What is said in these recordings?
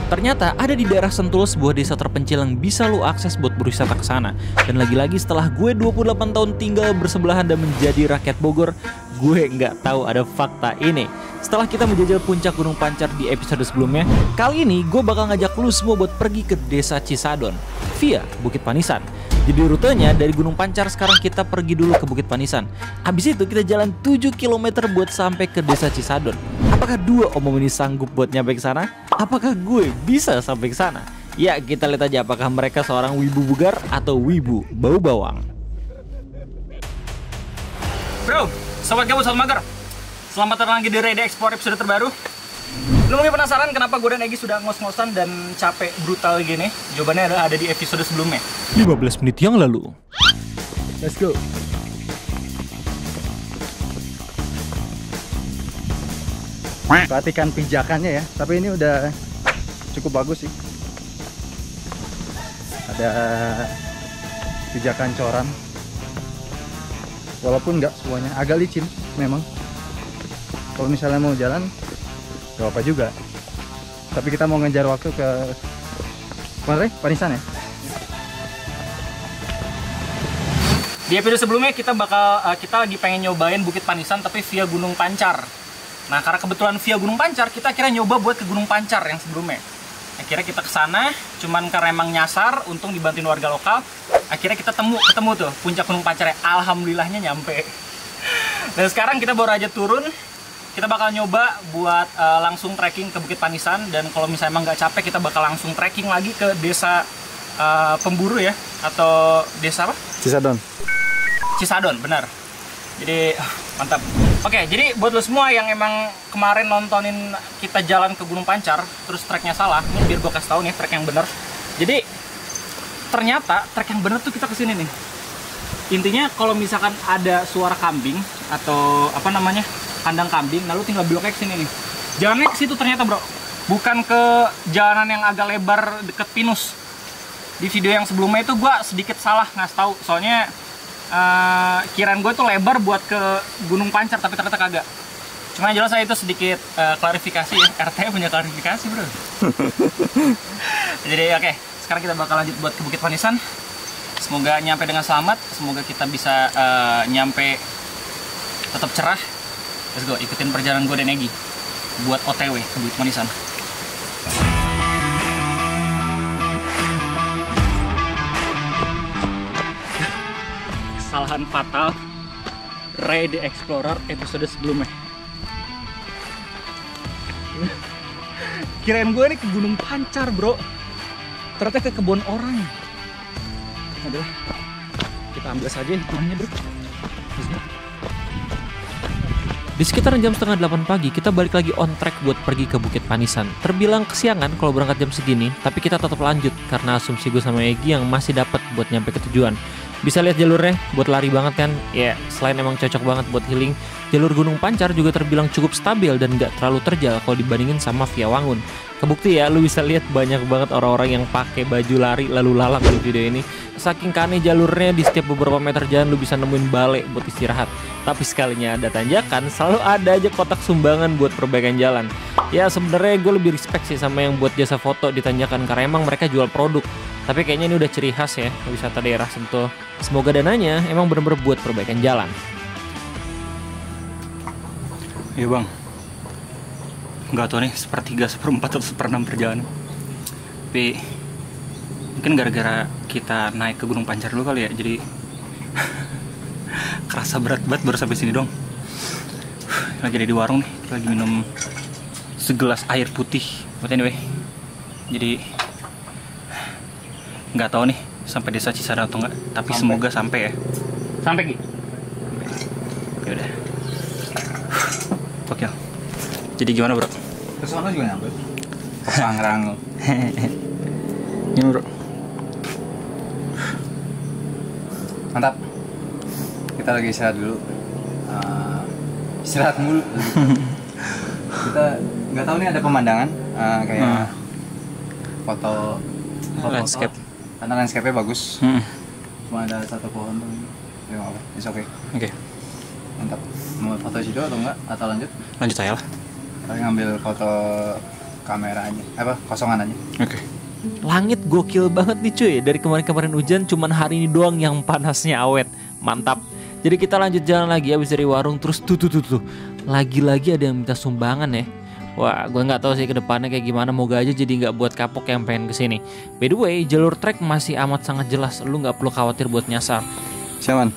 Ternyata ada di daerah Sentul sebuah desa terpencil yang bisa lo akses buat berwisata ke sana. Dan lagi-lagi setelah gue 28 tahun tinggal bersebelahan dan menjadi rakyat Bogor, gue nggak tahu ada fakta ini. Setelah kita menjajal puncak Gunung Pancar di episode sebelumnya, kali ini gue bakal ngajak lu semua buat pergi ke desa Cisadon via Bukit Panisan. Jadi rutenya dari Gunung Pancar sekarang kita pergi dulu ke Bukit Panisan. Habis itu kita jalan 7 km buat sampai ke desa Cisadon. Apakah dua omong ini sanggup buat nyampe ke sana? Apakah gue bisa sampai ke sana? Ya, kita lihat aja apakah mereka seorang wibu bugar atau wibu bau bawang. Bro, sobat gabut, sobat mager, selamat datang lagi di Ride Explore episode terbaru. Lu mungkin penasaran kenapa gue dan Egy sudah ngos-ngosan dan capek brutal gini? Jawabannya ada di episode sebelumnya. 15 menit yang lalu. Let's go. Perhatikan pijakannya ya, tapi ini udah cukup bagus sih. Ada pijakan coran, walaupun nggak semuanya, agak licin memang. Kalau misalnya mau jalan, gak apa juga. Tapi kita mau ngejar waktu ke mana? Panisan ya. Di episode sebelumnya kita lagi pengen nyobain Bukit Panisan tapi via Gunung Pancar. Nah, karena kebetulan via Gunung Pancar, kita akhirnya nyoba buat ke Gunung Pancar yang sebelumnya. Akhirnya kita ke sana, cuman karena emang nyasar, untung dibantuin warga lokal. Akhirnya kita ketemu tuh puncak Gunung Pancar ya. Alhamdulillahnya nyampe. Dan sekarang kita baru aja turun. Kita bakal nyoba buat langsung trekking ke Bukit Panisan. Dan kalau misalnya emang nggak capek, kita bakal langsung trekking lagi ke desa Pemburu ya. Atau desa apa? Cisadon. Cisadon, benar. Jadi mantap. Oke, jadi buat lo semua yang emang kemarin nontonin kita jalan ke Gunung Pancar, terus treknya salah, ini biar gue kasih tau nih trek yang bener. Jadi ternyata trek yang bener tuh kita kesini nih. Intinya kalau misalkan ada suara kambing atau apa namanya kandang kambing, lalu tinggal beloknya ke sini nih. Jalannya ke situ ternyata bro, bukan ke jalanan yang agak lebar deket Pinus. Di video yang sebelumnya itu gue sedikit salah ngasih tahu, soalnya kiraan gue tuh lebar buat ke Gunung Pancar, tapi ternyata kagak. Cuma jelas saya itu sedikit klarifikasi ya, RT punya klarifikasi bro. Jadi oke, sekarang kita bakal lanjut buat ke Bukit Panisan. Semoga nyampe dengan selamat, semoga kita bisa nyampe tetap cerah. Let's go, ikutin perjalanan gue dan Egy buat OTW ke Bukit Panisan. Kesalahan fatal Ride Explorer episode sebelumnya. Kirain gue nih ke Gunung Pancar bro, ternyata ke kebun orang. Adalah kita ambil saja hitungannya bro. Di sekitaran jam setengah 8 pagi, kita balik lagi on track buat pergi ke Bukit Panisan. Terbilang kesiangan kalau berangkat jam segini, tapi kita tetap lanjut karena asumsi gue sama Egy yang masih dapat buat nyampe ke tujuan. Bisa lihat jalurnya, buat lari banget kan? Ya, selain emang cocok banget buat healing, jalur Gunung Pancar juga terbilang cukup stabil dan gak terlalu terjal kalau dibandingin sama via Wangun. Kebukti ya, lu bisa lihat banyak banget orang-orang yang pakai baju lari lalu lalang di video ini. Saking kane jalurnya, di setiap beberapa meter jalan lu bisa nemuin balai buat istirahat. Tapi sekalinya ada tanjakan, selalu ada aja kotak sumbangan buat perbaikan jalan. Ya sebenarnya gue lebih respect sih sama yang buat jasa foto di tanjakan karena emang mereka jual produk. Tapi kayaknya ini udah ciri khas ya wisata daerah Sentul. Semoga dananya emang bener-bener buat perbaikan jalan. Iya bang, nggak tahu nih sepertiga, seperempat, atau seperenam perjalanan. Tapi mungkin gara-gara kita naik ke Gunung Pancar dulu kali ya, jadi kerasa berat banget baru sampai sini dong. Lagi ada di warung nih, lagi minum segelas air putih. But anyway, jadi nggak tahu nih sampai desa Cisadon atau enggak, tapi semoga sampai ya. Sampai Ki. Ya udah. Oke. Jadi gimana bro? Kesana juga nyampe. Sangrang. Gimana bro? Mantap. Kita lagi istirahat dulu. Istirahat mulu. Kita nggak tahu nih ada pemandangan kayak foto Landscape. Karena landscape-nya bagus. Cuma ada satu pohon tuh. Ya nggak apa, it's okay. Oke. Mantap. Mau foto situ atau enggak? Atau lanjut? Lanjut aja lah. Kita ngambil foto kameranya apa kosongan aja. Oke. Langit gokil banget nih cuy. Dari kemarin-kemarin hujan, cuman hari ini doang yang panasnya awet. Mantap. Jadi kita lanjut jalan lagi habis dari warung. Terus tuh. Lagi-lagi ada yang minta sumbangan ya. Wah, gue nggak tahu sih ke depannya kayak gimana. Moga aja jadi nggak buat kapok yang pengen kesini. By the way, jalur trek masih amat sangat jelas. Lu nggak perlu khawatir buat nyasar. Siaman.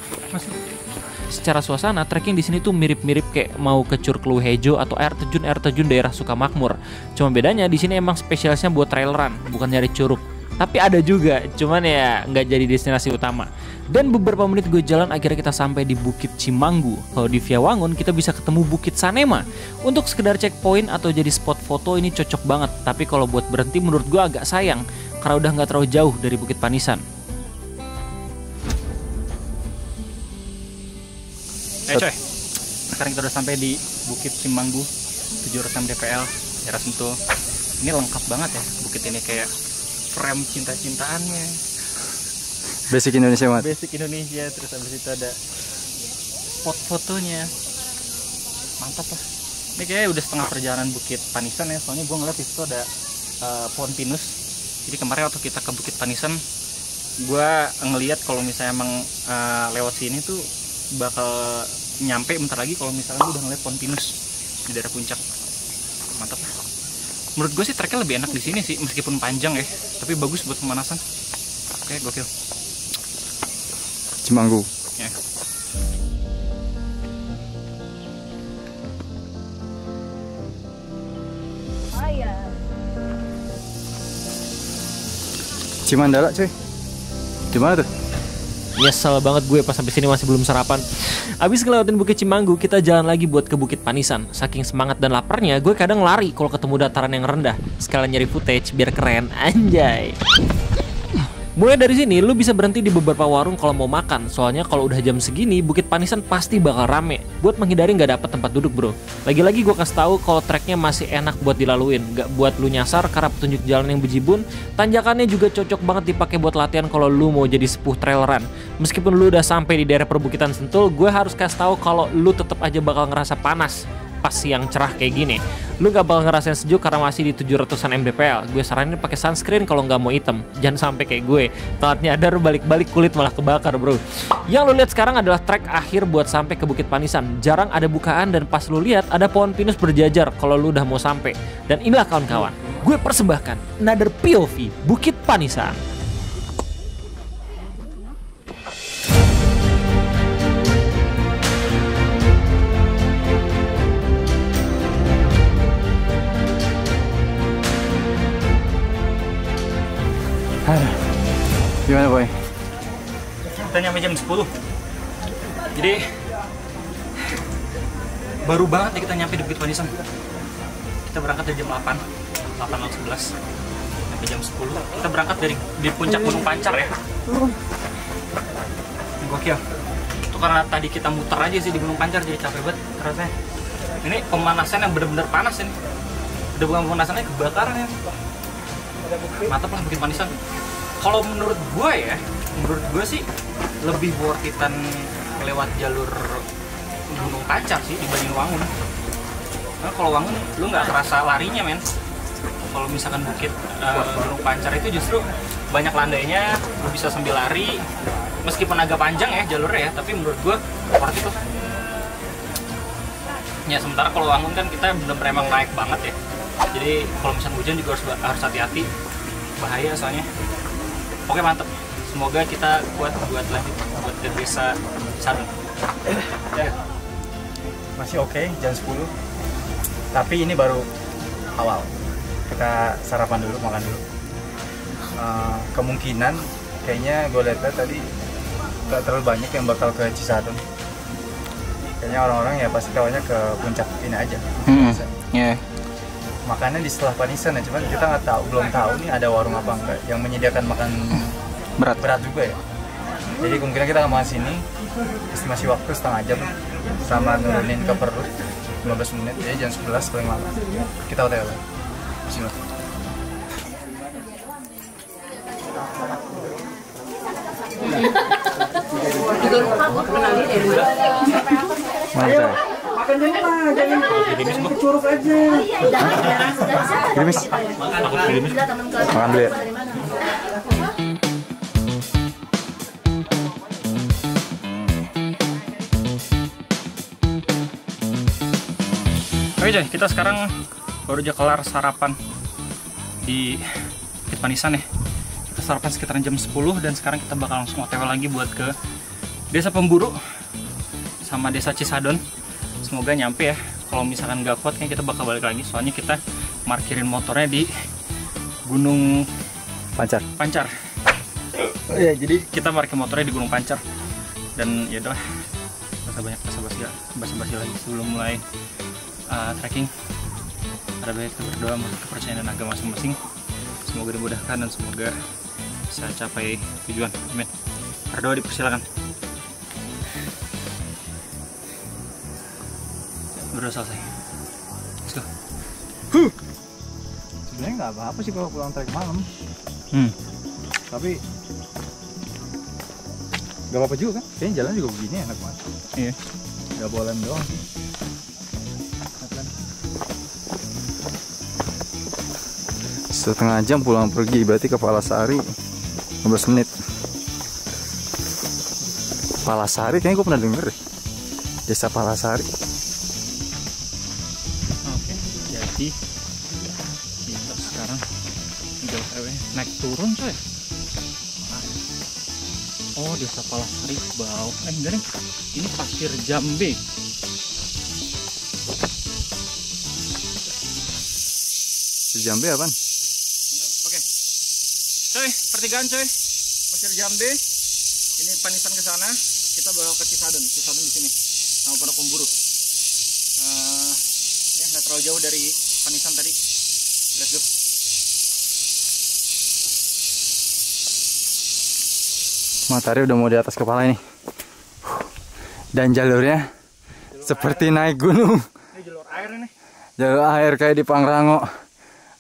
Secara suasana, trekking di sini tuh mirip-mirip kayak mau ke Curug Hejo atau air terjun daerah Sukamakmur. Cuma bedanya di sini emang spesialisnya buat trail run, bukan nyari curug. Tapi ada juga, cuman ya nggak jadi destinasi utama. Dan beberapa menit gue jalan akhirnya kita sampai di Bukit Cimanggu. Kalau di Via Wangun kita bisa ketemu Bukit Sanema. Untuk sekedar checkpoint atau jadi spot foto ini cocok banget. Tapi kalau buat berhenti menurut gue agak sayang karena udah nggak terlalu jauh dari Bukit Panisan. Coy, sekarang kita udah sampai di Bukit Cimanggu 700 DPL daerah Sentul. Ini lengkap banget ya bukit ini, kayak frame cinta-cintaannya. Basic Indonesia banget. Basic Indonesia, terus habis itu ada spot fotonya. Mantap lah. Ini kayaknya udah setengah perjalanan Bukit Panisan ya, soalnya gue ngeliat di situ ada pohon pinus. Jadi kemarin waktu kita ke Bukit Panisan, gue ngeliat kalau misalnya emang lewat sini tuh bakal nyampe bentar lagi kalau misalnya udah ngeliat pohon pinus di daerah puncak. Mantap lah. Menurut gue sih treknya lebih enak di sini sih, meskipun panjang ya, tapi bagus buat pemanasan. Oke, gokil. Cimanggu. Ya. Cimandala cuy. Gimana tuh? Nyesel banget gue pas sampai sini masih belum sarapan. Abis ngelewatin Bukit Cimanggu, kita jalan lagi buat ke Bukit Panisan. Saking semangat dan laparnya, gue kadang lari kalau ketemu dataran yang rendah. Sekalian nyari footage biar keren, anjay. Mulai dari sini, lu bisa berhenti di beberapa warung kalau mau makan. Soalnya kalau udah jam segini, Bukit Panisan pasti bakal rame. Buat menghindari nggak dapet tempat duduk bro. Lagi-lagi gue kasih tahu kalau treknya masih enak buat dilaluin, nggak buat lu nyasar karena petunjuk jalan yang bejibun. Tanjakannya juga cocok banget dipakai buat latihan kalau lu mau jadi sepuh trail run. Meskipun lu udah sampai di daerah perbukitan Sentul, gue harus kasih tahu kalau lu tetap aja bakal ngerasa panas pas siang cerah kayak gini. Lu gak bakal ngerasain sejuk karena masih di 700-an mdpl. Gue saranin pakai sunscreen kalau nggak mau hitam. Jangan sampai kayak gue telat nyadar balik-balik kulit malah kebakar bro. Yang lu lihat sekarang adalah trek akhir buat sampai ke Bukit Panisan. Jarang ada bukaan dan pas lu lihat ada pohon pinus berjajar kalau lu udah mau sampai. Dan inilah kawan-kawan, gue persembahkan another POV Bukit Panisan. Gimana boy? Kita nyampe jam 10. Jadi baru banget nih kita nyampe di Bukit Panisan. Kita berangkat dari jam 8:11 sampai jam 10. Kita berangkat di puncak Gunung Pancar ya. Gokil. Itu karena tadi kita muter aja sih di Gunung Pancar jadi capek banget rasanya. Ini pemanasan yang bener-bener panas ini. Udah bukan pemanasannya, kebakaran ya. Mantap lah Bukit Panisan. Kalau menurut gue sih lebih worth it-an lewat jalur Gunung Pancar sih dibanding Wangun. Karena kalau Wangun lu nggak kerasa larinya men. Kalau misalkan Gunung Pancar itu justru banyak landainya, lu bisa sambil lari. Meskipun agak panjang ya jalurnya ya, tapi menurut gue worth it tuh. Ya sementara kalau Wangun kan kita bener-bener emang naik banget ya. Jadi kalau misalkan hujan juga harus hati-hati, bahaya soalnya. Oke mantap, semoga kita kuat buat lanjut buat ke desa Sadon. Ya. Masih oke, jam 10. Tapi ini baru awal. Kita sarapan dulu, makan dulu. Kemungkinan kayaknya gue lihat tadi gak terlalu banyak yang bakal ke Cisadon. Kayaknya orang-orang ya pasti tahunya ke puncak ini aja. Yeah. Makannya di setelah Panisan ya, cuman kita belum tahu nih ada warung apa enggak yang menyediakan makan berat juga ya. Jadi kemungkinan kita akan makan sini, estimasi waktu setengah jam sama nurunin ke perut 15 menit, jadi jam 11 paling lama kita OTW. Bismillah. Mantap. Curug aja. Gerimis. Makan dulu ya. Oke coy, kita sekarang baru aja kelar sarapan di Bukit Panisan ya. Kita sarapan sekitaran jam 10 dan sekarang kita bakal langsung OTW lagi buat ke Desa Pemburu sama Desa Cisadon. Semoga nyampe ya. Kalau misalkan nggak kuat kan kita bakal balik lagi. Soalnya kita parkirin motornya di Gunung Pancar. Oh iya, jadi kita parkir motornya di Gunung Pancar. Dan ya udah, banyak basa-basi lagi sebelum mulai trekking. Ada baik kita berdoa menurut kepercayaan dan agama masing-masing. Semoga dimudahkan dan semoga bisa capai tujuan. Amin. Berdoa dipersilakan. Berdoa selesai. Let's go. sebenarnya nggak apa-apa sih kalau pulang trek malam. Tapi nggak apa-apa juga kan? Kayaknya jalan juga begini enak banget. Iya. Nggak boleh doang. Setengah jam pulang pergi, berarti ke Palasari 15 menit. Palasari kayaknya gue pernah denger deh. Desa Palasari. Oke, jadi kita sekarang tinggal naik turun coy. Oh, Desa Palasari ke bawah. Enggak nih, ini Pasir Jambe. Jambe apaan? Coy, pertigaan coy, Pasir Jambe. Ini Panisan ke sana, kita bawa ke Cisadon di sini, sama Pondok Pemburu. Ya nggak terlalu jauh dari Panisan tadi. Let's go. Matahari udah mau di atas kepala ini. Dan jalurnya seperti naik gunung. Ini jalur air ini. Jalur air kayak di Pangrango.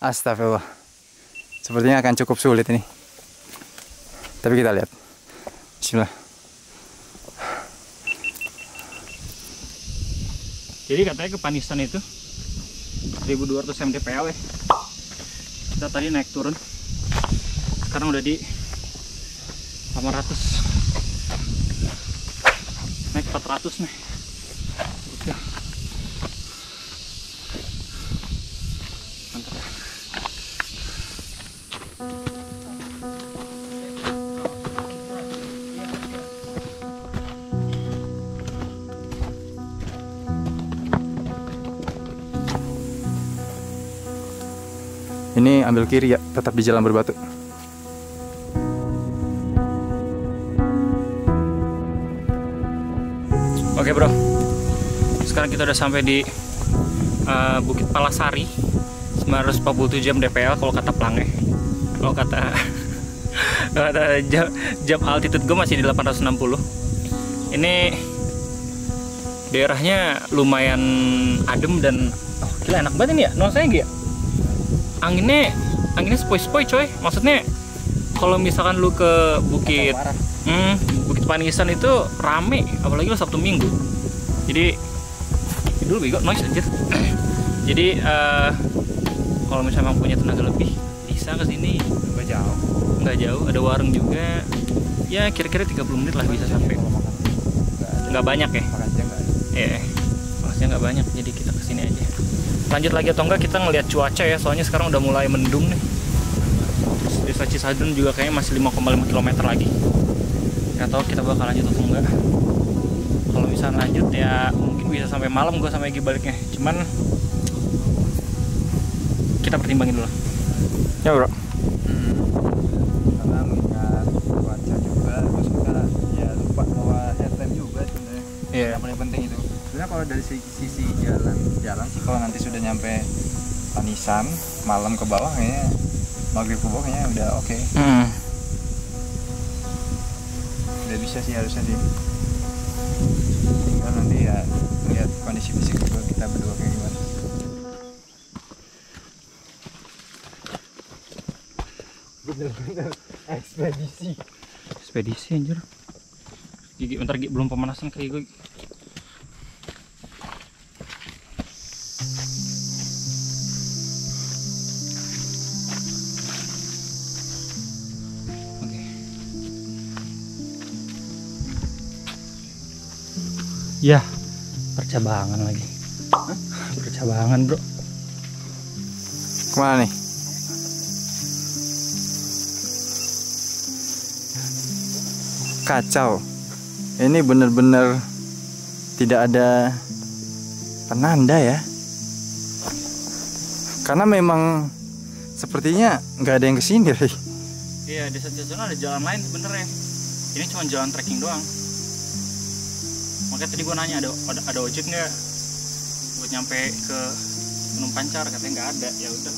Astagfirullah. Sepertinya akan cukup sulit ini. Tapi kita lihat. Bismillah. Jadi katanya ke Panisan itu 1200 mdpl ya. Kita tadi naik turun. Sekarang udah di 800. Naik 400 nih. Oke. Mantap ya. Ini ambil kiri ya, tetap di jalan berbatu. Oke bro, sekarang kita udah sampai di Bukit Palasari 947 mdpl kalau kata Plange. Kalau kata jam altitude gue masih di 860. Ini daerahnya lumayan adem dan gila enak banget ini ya, nuansanya gak? Anginnya sepoi-sepoi coy. Maksudnya kalau misalkan lu ke Bukit Panisan itu rame, apalagi lu Sabtu Minggu. Jadi dulu bego noise anjir. Jadi kalau misalnya memang punya tenaga lebih bisa ke sini. Nggak jauh, ada warung juga. Ya kira-kira 30 menit lah bisa sampai. Nggak banyak ya. Iya. Maksudnya nggak banyak, jadi kita kesini aja. Lanjut lagi atau enggak kita ngelihat cuaca ya, soalnya sekarang udah mulai mendung nih. Desa Cisadon juga kayaknya masih 5,5 km lagi. Nggak tahu kita bakal lanjut atau enggak. Kalau misalnya lanjut ya mungkin bisa sampai malam gue sama Egy baliknya. Cuman kita pertimbangin dulu. Ya bro. Karena mengingat cuaca juga, terus kita ya lupa bawa headlamp juga sebenarnya. Iya. Yang paling penting itu. Sebenarnya kalau dari sisi jalan sih, kalau nanti sudah nyampe Panisan malam ke bawah kayaknya maghrib ke bawah kayaknya udah oke. Udah bisa sih harusnya sih. Tinggal nanti ya lihat kondisi fisik juga kita berdua kayak gimana. Bener-bener Ekspedisi anjir. Gigi bentar Gigi belum pemanasan kayak gue. Ya, percabangan lagi. Percabangan bro. Kemana nih? Kacau. Ini bener-bener tidak ada penanda ya. Karena memang sepertinya nggak ada yang kesini, Rey. Iya, desa Cisadon ada jalan lain sebenarnya. Ini cuma jalan trekking doang. Makanya tadi gue nanya ada ojek nggak buat nyampe ke Gunung Pancar, katanya nggak ada. Ya udah.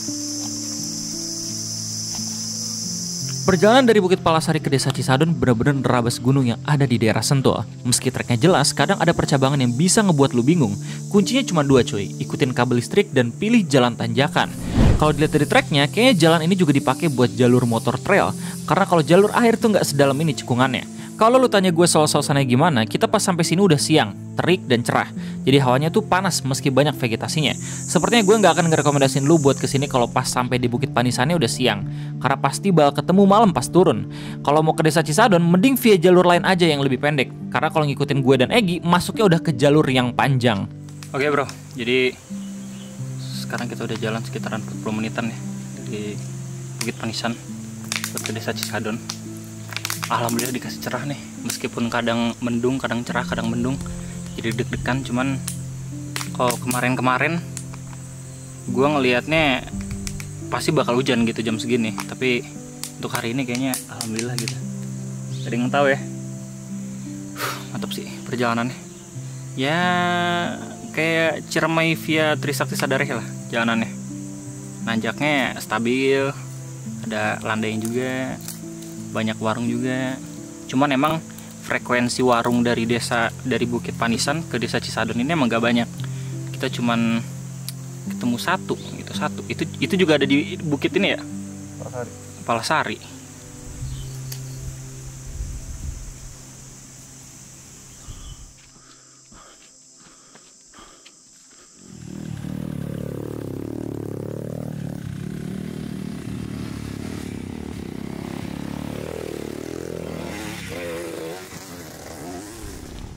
Perjalanan dari Bukit Palasari ke Desa Cisadon benar-benar nerabas gunung yang ada di daerah Sentul. Meski treknya jelas, kadang ada percabangan yang bisa ngebuat lu bingung. Kuncinya cuma 2 cuy, ikutin kabel listrik dan pilih jalan tanjakan. Kalau dilihat dari treknya, kayaknya jalan ini juga dipakai buat jalur motor trail. Karena kalau jalur air tuh nggak sedalam ini cekungannya. Kalau lu tanya gue soal suasananya gimana, kita pas sampai sini udah siang, terik dan cerah. Jadi hawanya tuh panas meski banyak vegetasinya. Sepertinya gue nggak akan ngerekomendasiin lu buat kesini kalau pas sampai di Bukit Panisannya udah siang. Karena pasti bakal ketemu malam pas turun. Kalau mau ke Desa Cisadon, mending via jalur lain aja yang lebih pendek. Karena kalau ngikutin gue dan Egi, masuknya udah ke jalur yang panjang. Oke bro, jadi sekarang kita udah jalan sekitaran 40 menitan ya dari Bukit Panisan ke Desa Cisadon. Alhamdulillah dikasih cerah nih, meskipun kadang mendung, kadang cerah, kadang mendung. Jadi deg-degan, cuman kalau kemarin-kemarin gue ngelihatnya pasti bakal hujan gitu jam segini. Tapi untuk hari ini kayaknya alhamdulillah gitu. Ada yang tahu ya. Mantap sih perjalanannya. Ya kayak Ciremai via Trisakti Sadareh lah jalanannya. Nanjaknya stabil, ada landai juga, banyak warung juga. Cuman emang frekuensi warung dari Bukit Panisan ke Desa Cisadon ini emang gak banyak. Kita cuman ketemu satu. Itu juga ada di bukit ini ya? Palasari.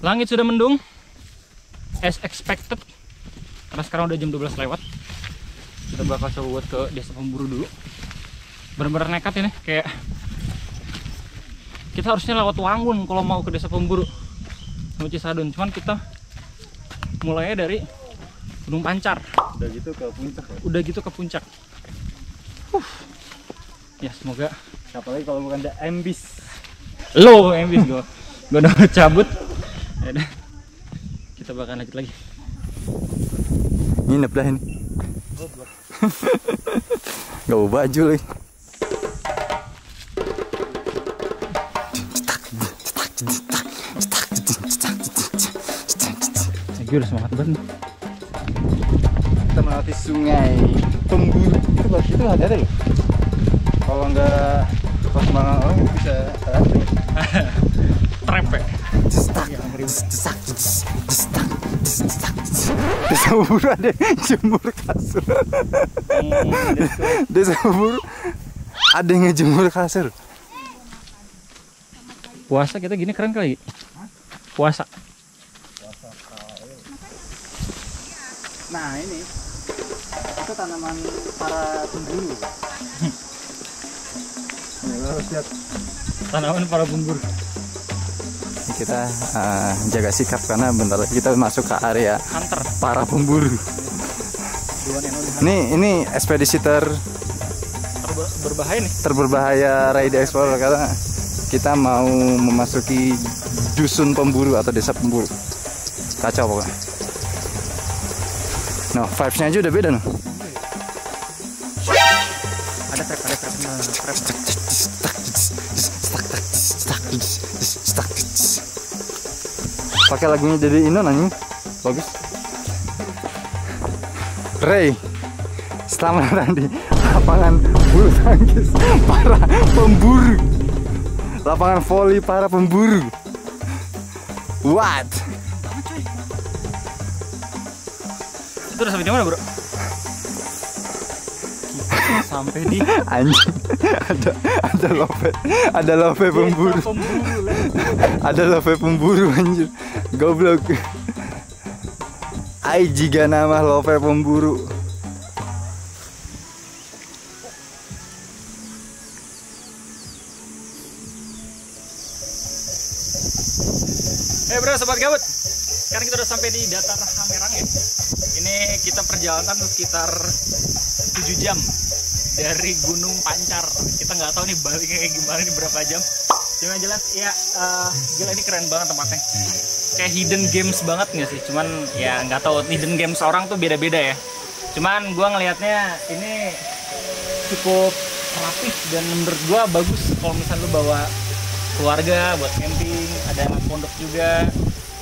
Langit sudah mendung, as expected, karena sekarang udah jam 12 lewat. Kita bakal coba buat ke Desa Pemburu dulu. Bener-bener nekat ini, kayak kita harusnya lewat Wangun kalau mau ke Desa Pemburu sama Cisadon. Cuman kita mulainya dari Gunung Pancar. Udah gitu ke puncak. Ya semoga. Apalagi kalau bukan ada ambis. Lo ambis gue udah cabut. Yaudah, kita bakal lanjut lagi. Nginep dah ini. Gak bawa baju lagi. Gue udah semangat banget nih. Kita melewati sungai Pemburu. Itu hati-hati loh. Kalau nggak pas semangat orang bisa Trap ya? Desa Pemburu ada yang jemur kasur. Desa Pemburu ada yang ngejemur kasur. Puasa kita gini keren kali. Puasa. Nah ini itu tanaman para pemburu. Harus lihat. Tanaman para pemburu. Kita jaga sikap karena bentar lagi kita masuk ke area Hunter. para pemburu. Ini ekspedisi Berbahaya nih. terberbahaya Raida Explorer karena kita mau memasuki dusun pemburu atau desa pemburu. Kacau pokoknya. Nah, vibes-nya aja udah beda noh. Ada trap. Pakai lagunya dari Inon anjing. Bagus. Ray, selamat datang di lapangan bulu tangkis para pemburu. Lapangan voli para pemburu. What? Itu udah sampai di mana, bro? Sampai di Anjing. Ada love pemburu. Ada love pemburu anjir. Goblok. Ai jika nama Love pemburu. Bro, sobat gabut. Sekarang kita udah sampai di Datar Hamerang ya. Ini kita perjalanan sekitar 7 jam dari Gunung Pancar. Kita nggak tahu nih baliknya kayak gimana nih, berapa jam. Cuma jelas ya, gila ini keren banget tempatnya. Kayak hidden games banget nggak sih? Cuman ya nggak tahu, hidden games orang tuh beda-beda ya. Cuman gua ngelihatnya ini cukup rapih dan menurut gua bagus kalau misalnya lu bawa keluarga buat camping. Ada pondok juga,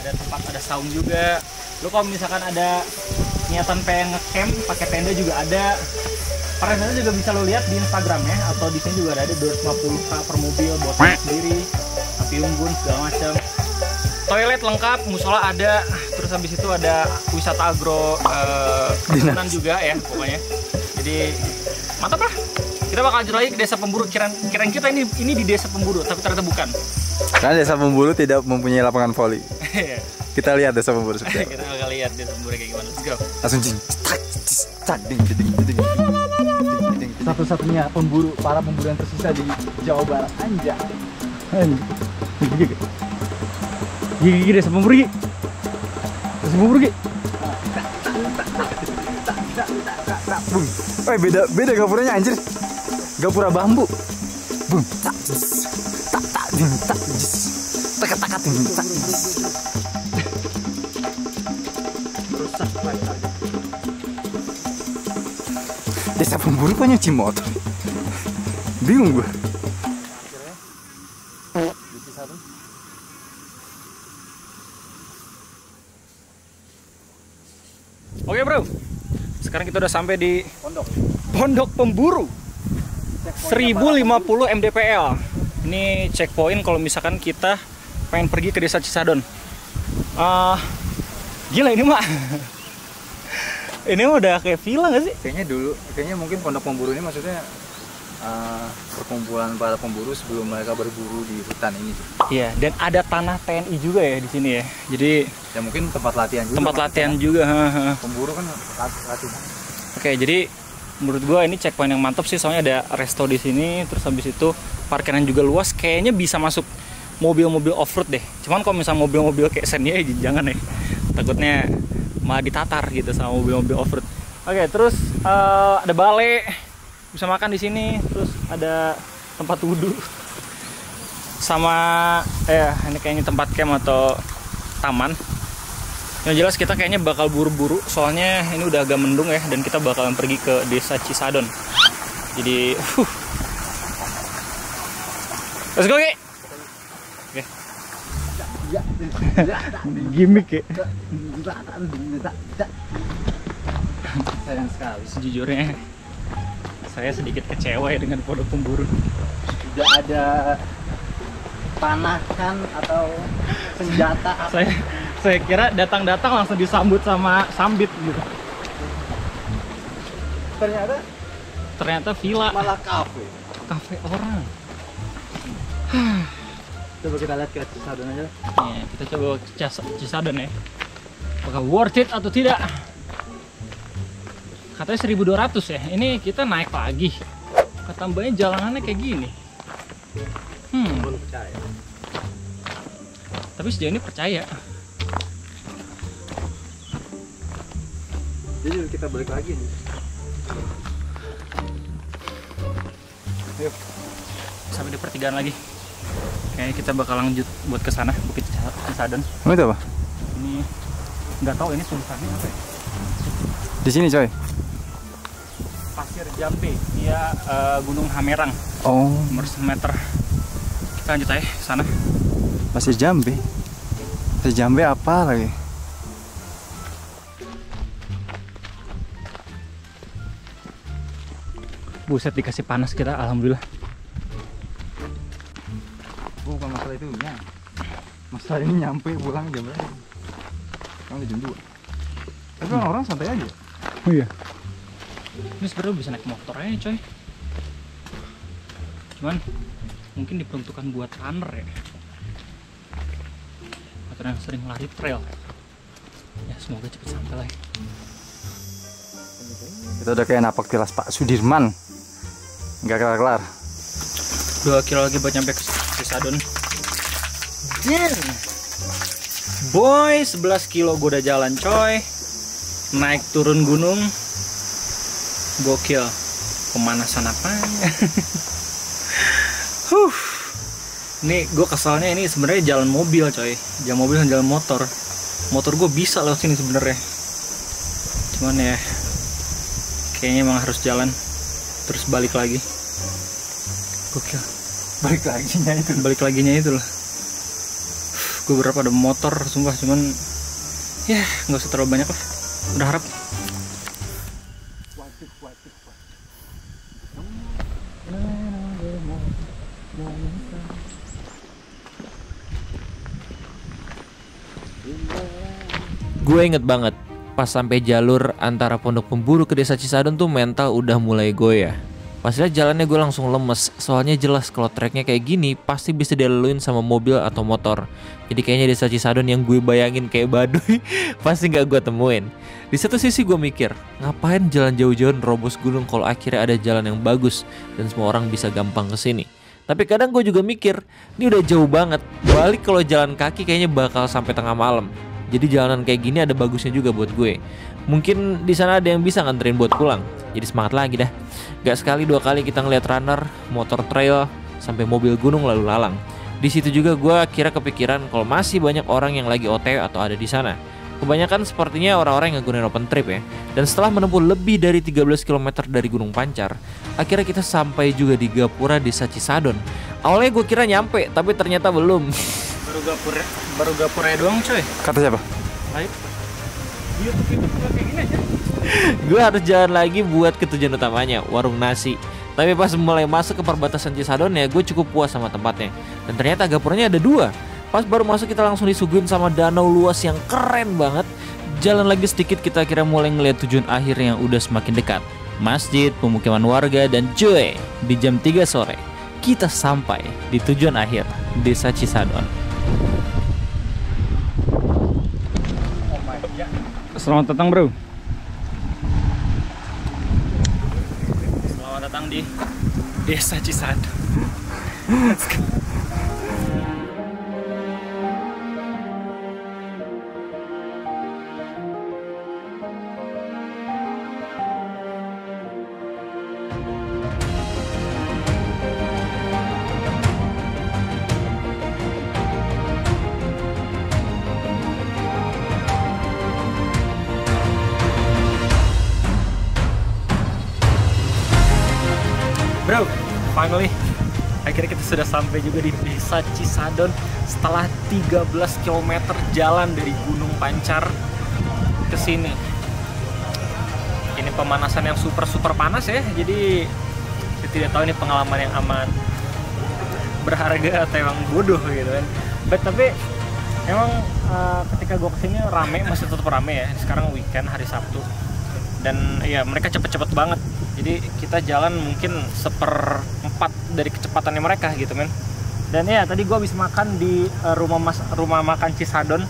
ada tempat, ada saung juga. Lu kalau misalkan ada niatan pengen nge-camp pakai tenda juga ada. Parasnya juga bisa lo lihat di Instagramnya, atau di sini juga ada 250k per mobil buat sendiri, api unggun segala macam. Toilet lengkap, musola ada, terus habis itu ada wisata agro kebunan juga ya pokoknya. Jadi mantap lah. Kita bakal lanjut lagi ke Desa Pemburu. Kirain kita ini di Desa Pemburu, tapi ternyata bukan. Karena Desa Pemburu tidak mempunyai lapangan voli. Kita lihat Desa Pemburu seperti apa. Kita bakal lihat Desa Pemburu kayak gimana. Let's go. Langsung satu-satunya para pemburu yang tersisa di Jawa Barat. Anjay. Gigi Desa Pemburu, Gigi. Desa Pemburu, Gigi. Beda gapuranya anjir. Gapura bambu. Bum. Desa Pemburu kok nyuci motor? Bingung gue. Oke bro, sekarang kita udah sampai di Pondok Pemburu 1050 mdpl. Ini checkpoint kalau misalkan kita pengen pergi ke Desa Cisadon. Gila ini mah. Ini udah kayak villa nggak sih? Kayaknya mungkin Pondok Pemburu ini maksudnya perkumpulan para pemburu sebelum mereka berburu di hutan ini. Iya, dan ada tanah TNI juga ya di sini ya. Jadi ya mungkin tempat latihan juga. Tempat latihan juga. Pemburu kan latihan. Oke, jadi menurut gua ini checkpoint yang mantap sih, soalnya ada resto di sini, terus habis itu parkiran juga luas, kayaknya bisa masuk mobil-mobil off-road deh. Cuman kalau misalnya mobil-mobil kayak Xenia ya jangan ya. Takutnya malah ditatar gitu sama mobil-mobil off-road. Oke, terus ada balai, bisa makan di sini, terus ada tempat wudhu. Sama ini kayaknya tempat camp atau taman. Yang jelas kita kayaknya bakal buru-buru, soalnya ini udah agak mendung ya, dan kita bakalan pergi ke Desa Cisadon. Jadi, let's go, Ki. Oke. Gimik ya. Sayang sekali. Sejujurnya, saya sedikit kecewa ya dengan Pondok Pemburu. Tidak ada panah kan atau senjata. Saya kira datang-datang langsung disambut sama sambit gitu. Ternyata villa, Malah kafe orang. Coba kita lihat ke Cisadon aja. Ya, kita coba ke Cisadon ya. Apakah worth it atau tidak? Katanya 1.200 ya. Ini kita naik lagi. Ketambahnya jalanannya kayak gini. Belum percaya. Tapi sejauh ini percaya. Jadi kita balik lagi nih. Yuk. Sampai di pertigaan lagi. Kayaknya kita bakal lanjut buat ke sana, Bukit Cisadon. Mau itu apa? Ini nggak tahu ini tulisannya apa ya? Di sini, coy. Pasir Jambe, dia Gunung Hamerang. Oh, Nomor 1 meter. Kita lanjut aja ke sana. Pasir Jambe. Pasir Jambe apa lagi? Buset, dikasih panas kita, alhamdulillah. Bukan masalah itu ya. Masalah ini nyampe pulang jam berapa? Sekarang jam 2. Tapi orang santai aja. Oh iya. Ini sebenarnya bisa naik motor aja, coy. Cuman mungkin diperuntukkan buat runner ya. Atau yang sering lari trail. Ya Semoga cepet sampai lah. Kita udah kayak napak tilas Pak Sudirman. Nggak kelar-kelar. 2 kilo lagi buat nyampe ke Cisadon. Boy, 11 kilo gue udah jalan coy. Naik turun gunung. Gokil. Pemanasan apanya? Nih gue kesalnya ini sebenarnya jalan mobil coy. Jalan mobil dan jalan motor. Motor gue bisa lewat sini sebenarnya. Cuman ya kayaknya emang harus jalan terus balik lagi. Gokil. Balik laginya itu loh. Gue berapa ada motor sumpah, cuman ya nggak usah terlalu banyak lah. Udah harap. Gue inget banget pas sampai jalur antara Pondok Pemburu ke Desa Cisadon tuh mental udah mulai goyah. Pas lihat jalannya gue langsung lemes, soalnya jelas kalau treknya kayak gini pasti bisa dilaluin sama mobil atau motor. Jadi kayaknya Desa Cisadon yang gue bayangin kayak Baduy pasti nggak gue temuin. Di satu sisi gue mikir, ngapain jalan jauh-jauh nerobos gunung kalau akhirnya ada jalan yang bagus dan semua orang bisa gampang kesini. Tapi kadang gue juga mikir, ini udah jauh banget, balik kalau jalan kaki kayaknya bakal sampai tengah malam. Jadi jalanan kayak gini ada bagusnya juga buat gue. Mungkin di sana ada yang bisa nganterin buat pulang. Jadi semangat lagi dah. Gak sekali 2 kali kita ngeliat runner, motor trail, sampai mobil gunung lalu lalang. Di situ juga gue kira kepikiran kalau masih banyak orang yang lagi OTW atau ada di sana. Kebanyakan sepertinya orang-orang yang gunain open trip ya. Dan setelah menempuh lebih dari 13 km dari Gunung Pancar, akhirnya kita sampai juga di Gapura Desa Cisadon. Awalnya gue kira nyampe, tapi ternyata belum. Baru Gapura doang coy. Kata siapa? Baik. Di YouTube itu kayak gini aja. Gue harus jalan lagi buat ke tujuan utamanya, warung nasi. Tapi pas mulai masuk ke perbatasan Cisadon ya, gue cukup puas sama tempatnya. Dan ternyata Gapuranya ada 2. Pas baru masuk kita langsung disuguhin sama danau luas yang keren banget. Jalan lagi sedikit kita kira mulai ngeliat tujuan akhir yang udah semakin dekat. Masjid, pemukiman warga, dan cuy, di jam 3 sore kita sampai di tujuan akhir, Desa Cisadon. Selamat datang bro. Selamat datang di Desa Cisadon. Let's go. Bro, finally akhirnya kita sudah sampai juga di Desa Cisadon setelah 13 km jalan dari Gunung Pancar ke sini. Ini pemanasan yang super panas ya, jadi saya tidak tahu ini pengalaman yang aman berharga atau emang bodoh gitu kan. Tapi emang ketika gue kesini rame, masih tetap rame ya. Sekarang weekend, hari Sabtu, dan ya mereka cepet-cepet banget. Jadi kita jalan mungkin 1/4 dari kecepatannya mereka gitu men. Dan ya tadi gue habis makan di rumah makan Cisadon.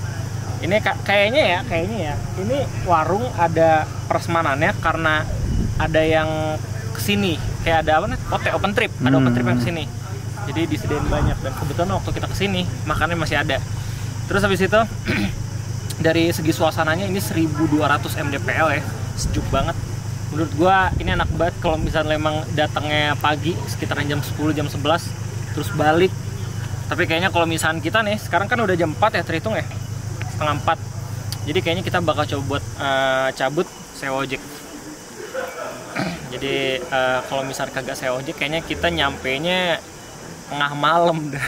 Ini kayaknya ya ini warung ada prasmanannya karena ada yang kesini. Kayak ada apa nih? Open trip, ada open trip yang kesini. Jadi disediain banyak, dan kebetulan waktu kita kesini makannya masih ada. Terus habis itu dari segi suasananya ini 1200 mdpl ya, sejuk banget. Menurut gua ini enak banget kalau misalnya emang datangnya pagi sekitaran jam 10, jam 11 terus balik. Tapi kayaknya kalau misalnya kita nih, sekarang kan udah jam 4 ya, terhitung ya, 3:30. Jadi kayaknya kita bakal coba buat cabut sewa ojek. Jadi kalau misalnya kagak sewa ojek, kayaknya kita nyampenya tengah malam dah.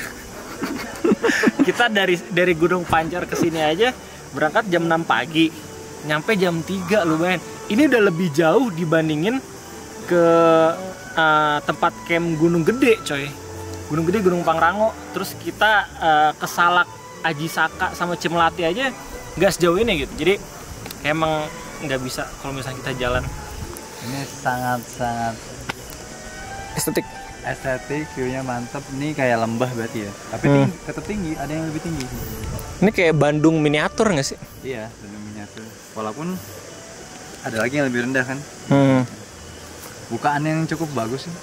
Kita dari Gunung Pancar ke sini aja berangkat jam 6 pagi, nyampe jam 3 lumayan. Ini udah lebih jauh dibandingin ke tempat camp Gunung Gede coy. Gunung Gede, Gunung Pangrango, terus kita ke Salak, Aji Saka sama Cimelati aja nggak sejauh ini gitu. Jadi emang nggak bisa kalau misalnya kita jalan. Ini sangat Estetik, view-nya mantap. Ini kayak lembah berarti ya, tapi tetap tinggi, ada yang lebih tinggi. Ini kayak Bandung miniatur nggak sih? Iya, Bandung miniatur. Walaupun ada lagi yang lebih rendah kan. Bukaan yang cukup bagus sih.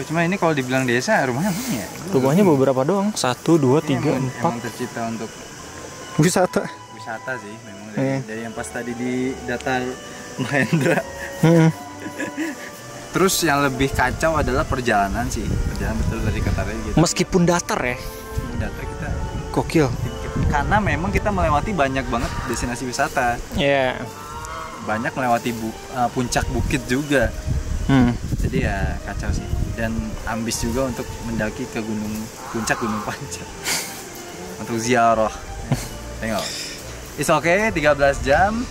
Cuma ini kalau dibilang desa, rumahnya mana ya? Rumahnya beberapa doang. 1, 2, 3, 4. Emang tercipta untuk Wisata sih memang dari yang pas tadi di datar Mahendra. Terus yang lebih kacau adalah perjalanan sih. Perjalanan betul dari Katarai gitu. Meskipun datar ya. Datar kita Gokil. karena memang kita melewati banyak banget destinasi wisata. Iya. Banyak melewati puncak bukit juga. Jadi ya kacau sih. Dan ambis juga untuk mendaki ke puncak Gunung Pancar. Untuk ziarah. Tengok. It's okay, 13 jam.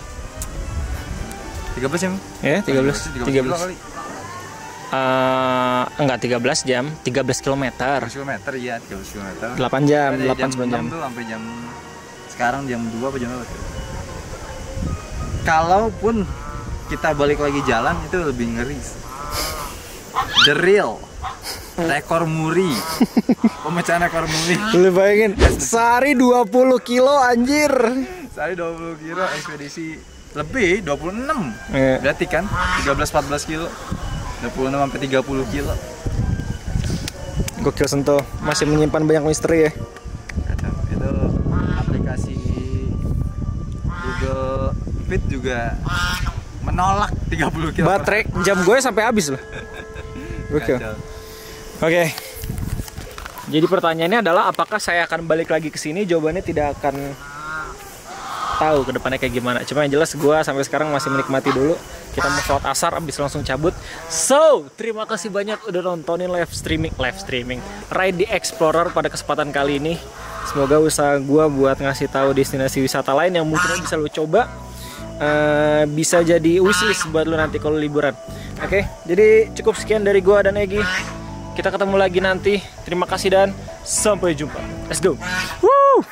13 jam? Ya, 13 kali. Enggak 13 jam, 13 km. 13 km, iya, 13 km. 8 jam, 9 jam. Tuh sampai jam sekarang jam 2 apa jam berapa? Kalaupun kita balik lagi jalan itu lebih ngeri. The real rekor muri. Pemecahan rekor muri. Lu bayangin, sehari 20 kilo anjir. Sehari 20 kilo ekspedisi lebih 26. Iya. Berarti kan 13-14 kilo. 26 sampai 30 kilo. Gokil Sentuh, masih menyimpan banyak misteri ya. Kacau. Itu aplikasi Google Fit juga menolak 30 kilo. Baterai jam gue sampai habis loh. Gokil. Oke. Jadi pertanyaannya adalah apakah saya akan balik lagi ke sini? Jawabannya tidak akan tahu ke depannya kayak gimana. Cuma yang jelas gue sampai sekarang masih menikmati dulu. Kita mau sholat asar abis langsung cabut. So, terima kasih banyak udah nontonin live streaming Ride the Explorer pada kesempatan kali ini. Semoga usaha gue buat ngasih tahu destinasi wisata lain yang mungkin bisa lo coba bisa jadi wishlist buat lo nanti kalau liburan. Oke, jadi cukup sekian dari gue dan Egy. Kita ketemu lagi nanti. Terima kasih dan sampai jumpa. Let's go. Woo!